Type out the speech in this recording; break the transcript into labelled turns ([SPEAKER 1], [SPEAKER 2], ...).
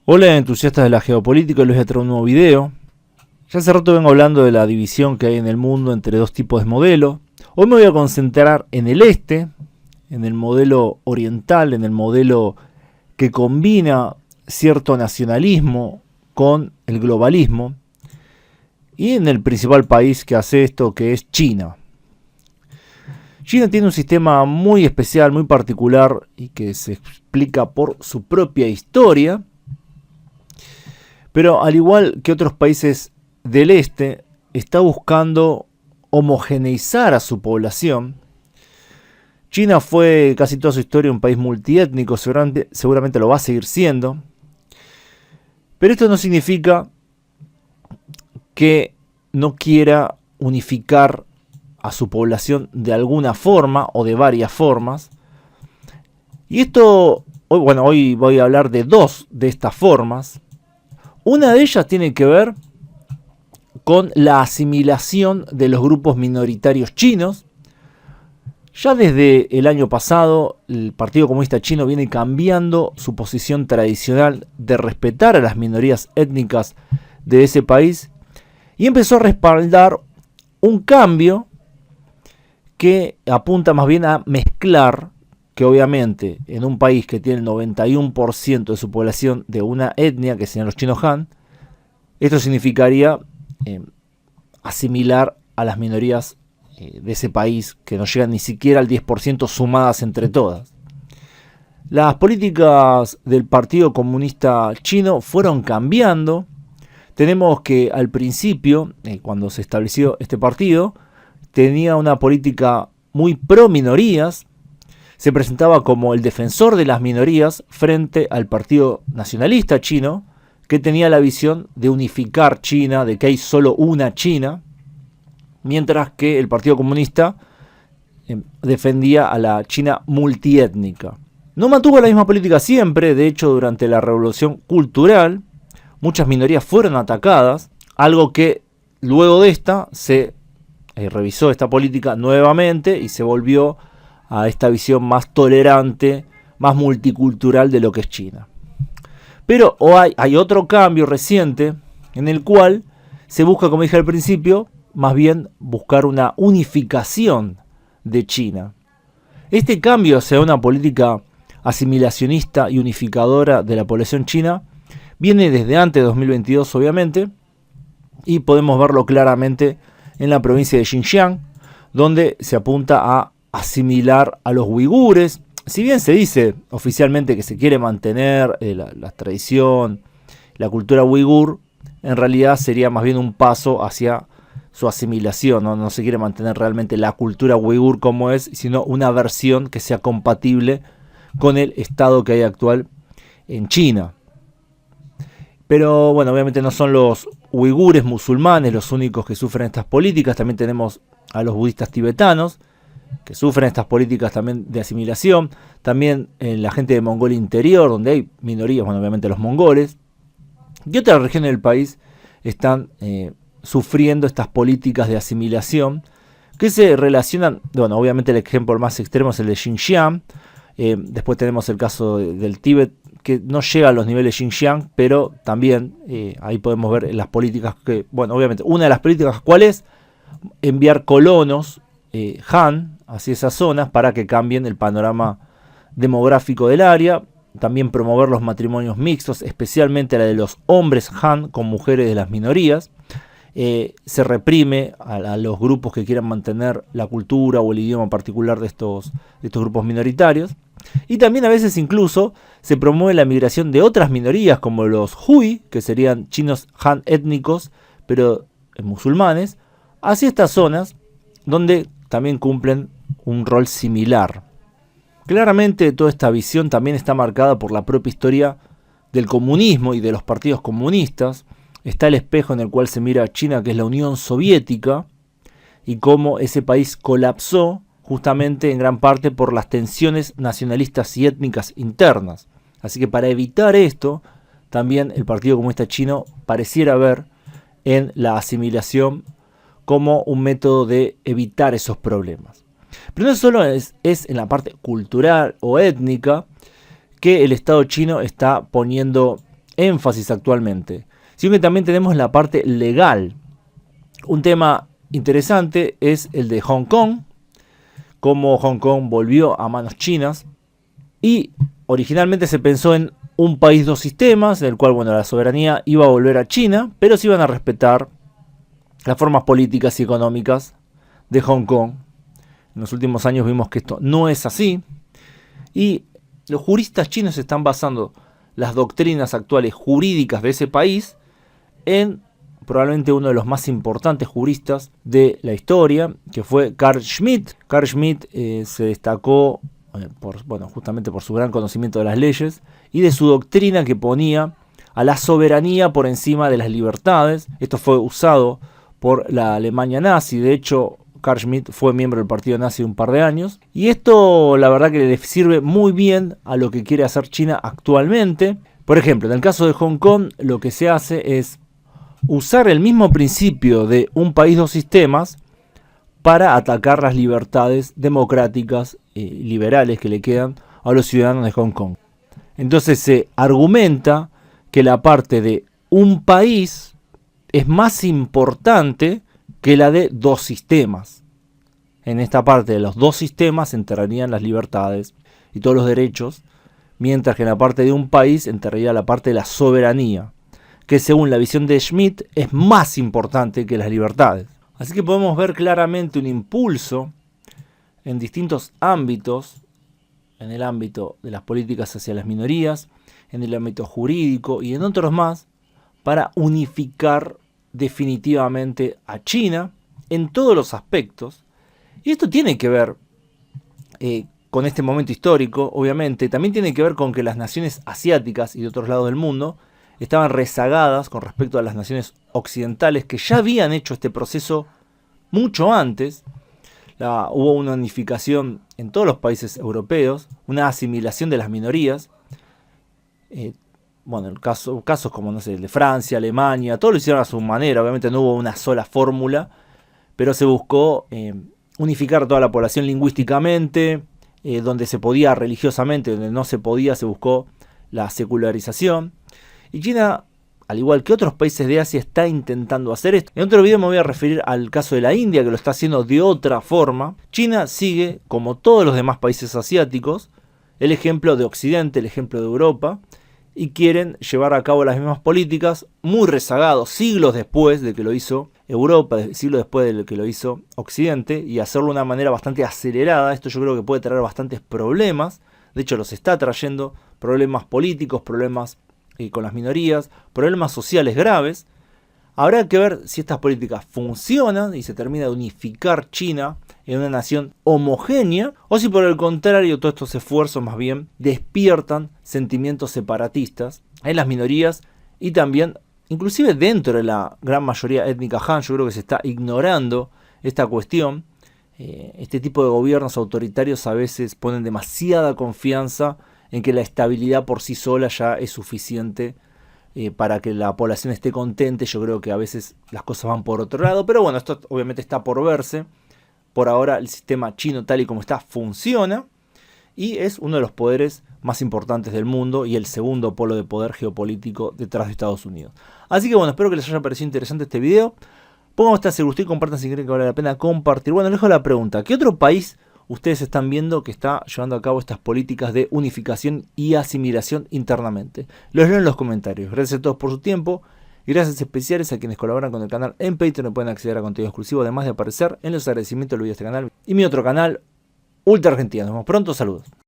[SPEAKER 1] Hola entusiastas de la geopolítica, les voy a traer un nuevo video. Ya hace rato vengo hablando de la división que hay en el mundo entre dos tipos de modelos. Hoy me voy a concentrar en el este, en el modelo oriental, en el modelo que combina cierto nacionalismo con el globalismo, y en el principal país que hace esto, que es China. China tiene un sistema muy especial, muy particular, y que se explica por su propia historia. Pero al igual que otros países del este, está buscando homogeneizar a su población. China fue casi toda su historia un país multiétnico, seguramente lo va a seguir siendo. Pero esto no significa que no quiera unificar a su población de alguna forma o de varias formas. Y esto, hoy voy a hablar de dos de estas formas. Una de ellas tiene que ver con la asimilación de los grupos minoritarios chinos. Ya desde el año pasado, el Partido Comunista Chino viene cambiando su posición tradicional de respetar a las minorías étnicas de ese país y empezó a respaldar un cambio que apunta más bien a mezclar, que obviamente en un país que tiene el 91% de su población de una etnia, que serían los chinos Han, esto significaría asimilar a las minorías de ese país, que no llegan ni siquiera al 10% sumadas entre todas. Las políticas del Partido Comunista Chino fueron cambiando. Tenemos que al principio, cuando se estableció este partido, tenía una política muy pro minorías. Se presentaba como el defensor de las minorías frente al Partido Nacionalista Chino, que tenía la visión de unificar China, de que hay solo una China, mientras que el Partido Comunista defendía a la China multiétnica. No mantuvo la misma política siempre. De hecho, durante la Revolución Cultural, muchas minorías fueron atacadas, algo que luego de esta se revisó esta política nuevamente y se volvió a esta visión más tolerante, más multicultural de lo que es China. Pero hay otro cambio reciente en el cual se busca, como dije al principio, más bien buscar una unificación de China. Este cambio hacia una política asimilacionista y unificadora de la población china viene desde antes de 2022, obviamente, y podemos verlo claramente en la provincia de Xinjiang, donde se apunta a asimilar a los uigures. Si bien se dice oficialmente que se quiere mantener la tradición, la cultura uigur, en realidad sería más bien un paso hacia su asimilación. No se quiere mantener realmente la cultura uigur como es, sino una versión que sea compatible con el estado que hay actual en China. Pero bueno, obviamente no son los uigures musulmanes los únicos que sufren estas políticas. También tenemos a los budistas tibetanos, que sufren estas políticas también de asimilación. También en la gente de Mongolia Interior, donde hay minorías, obviamente los mongoles. Y otras regiones del país están sufriendo estas políticas de asimilación, que se relacionan, obviamente el ejemplo más extremo es el de Xinjiang. Después tenemos el caso del Tíbet, que no llega a los niveles de Xinjiang, pero también ahí podemos ver las políticas que, obviamente, una de las políticas, ¿cuál es? Enviar colonos Han hacia esas zonas para que cambien el panorama demográfico del área. También promover los matrimonios mixtos, especialmente la de los hombres Han con mujeres de las minorías. Se reprime a los grupos que quieran mantener la cultura o el idioma particular de estos grupos minoritarios. Y también a veces incluso se promueve la migración de otras minorías, como los Hui, que serían chinos Han étnicos, pero musulmanes, hacia estas zonas donde también cumplen un rol similar. Claramente toda esta visión también está marcada por la propia historia del comunismo y de los partidos comunistas. Está el espejo en el cual se mira a China, que es la Unión Soviética, y cómo ese país colapsó justamente en gran parte por las tensiones nacionalistas y étnicas internas. Así que para evitar esto, también el Partido Comunista Chino pareciera ver en la asimilación como un método de evitar esos problemas. Pero no solo es en la parte cultural o étnica que el Estado chino está poniendo énfasis actualmente, sino que también tenemos la parte legal. Un tema interesante es el de Hong Kong, cómo Hong Kong volvió a manos chinas, y originalmente se pensó en un país, dos sistemas, en el cual la soberanía iba a volver a China, pero se iban a respetar las formas políticas y económicas de Hong Kong. En los últimos años vimos que esto no es así, y los juristas chinos están basando las doctrinas actuales jurídicas de ese país en probablemente uno de los más importantes juristas de la historia, que fue Carl Schmitt. Carl Schmitt se destacó justamente por su gran conocimiento de las leyes y de su doctrina que ponía a la soberanía por encima de las libertades. Esto fue usado por la Alemania nazi. De hecho, Carl Schmitt fue miembro del partido nazi un par de años. Y esto la verdad que le sirve muy bien a lo que quiere hacer China actualmente. Por ejemplo, en el caso de Hong Kong, lo que se hace es usar el mismo principio de un país, dos sistemas para atacar las libertades democráticas y liberales que le quedan a los ciudadanos de Hong Kong. Entonces se argumenta que la parte de un país es más importante que la de dos sistemas. En esta parte de los dos sistemas entrarían las libertades y todos los derechos, mientras que en la parte de un país entraría la parte de la soberanía, que según la visión de Schmitt es más importante que las libertades. Así que podemos ver claramente un impulso en distintos ámbitos, en el ámbito de las políticas hacia las minorías, en el ámbito jurídico y en otros más, para unificar definitivamente a China en todos los aspectos. Y esto tiene que ver con este momento histórico, obviamente. También tiene que ver con que las naciones asiáticas y de otros lados del mundo estaban rezagadas con respecto a las naciones occidentales que ya habían hecho este proceso mucho antes. Hubo una unificación en todos los países europeos, una asimilación de las minorías. Casos como el de Francia, Alemania, todos lo hicieron a su manera. Obviamente no hubo una sola fórmula, pero se buscó unificar toda la población lingüísticamente, donde se podía religiosamente, donde no se podía, se buscó la secularización. Y China, al igual que otros países de Asia, está intentando hacer esto. En otro video me voy a referir al caso de la India, que lo está haciendo de otra forma. China sigue, como todos los demás países asiáticos, el ejemplo de Occidente, el ejemplo de Europa, y quieren llevar a cabo las mismas políticas, muy rezagados, siglos después de que lo hizo Europa, siglos después de que lo hizo Occidente, y hacerlo de una manera bastante acelerada. Esto yo creo que puede traer bastantes problemas. De hecho, los está trayendo problemas políticos, problemas con las minorías, problemas sociales graves. Habrá que ver si estas políticas funcionan y se termina de unificar China en una nación homogénea, o si por el contrario todos estos esfuerzos más bien despiertan sentimientos separatistas en las minorías y también inclusive dentro de la gran mayoría étnica Han. Yo creo que se está ignorando esta cuestión. Este tipo de gobiernos autoritarios a veces ponen demasiada confianza en que la estabilidad por sí sola ya es suficiente para que la población esté contenta. Yo creo que a veces las cosas van por otro lado, pero bueno, esto obviamente está por verse. Por ahora el sistema chino tal y como está funciona y es uno de los poderes más importantes del mundo y el segundo polo de poder geopolítico detrás de Estados Unidos. Así que bueno, espero que les haya parecido interesante este video. Pónganme si les gustó y compartan si creen que vale la pena compartir. Bueno, les dejo la pregunta: ¿qué otro país ustedes están viendo que está llevando a cabo estas políticas de unificación y asimilación internamente? Los leo en los comentarios. Gracias a todos por su tiempo y gracias especiales a quienes colaboran con el canal en Patreon, donde pueden acceder a contenido exclusivo, además de aparecer en los agradecimientos del video de este canal y mi otro canal, Ultra Argentina. Nos vemos pronto, saludos.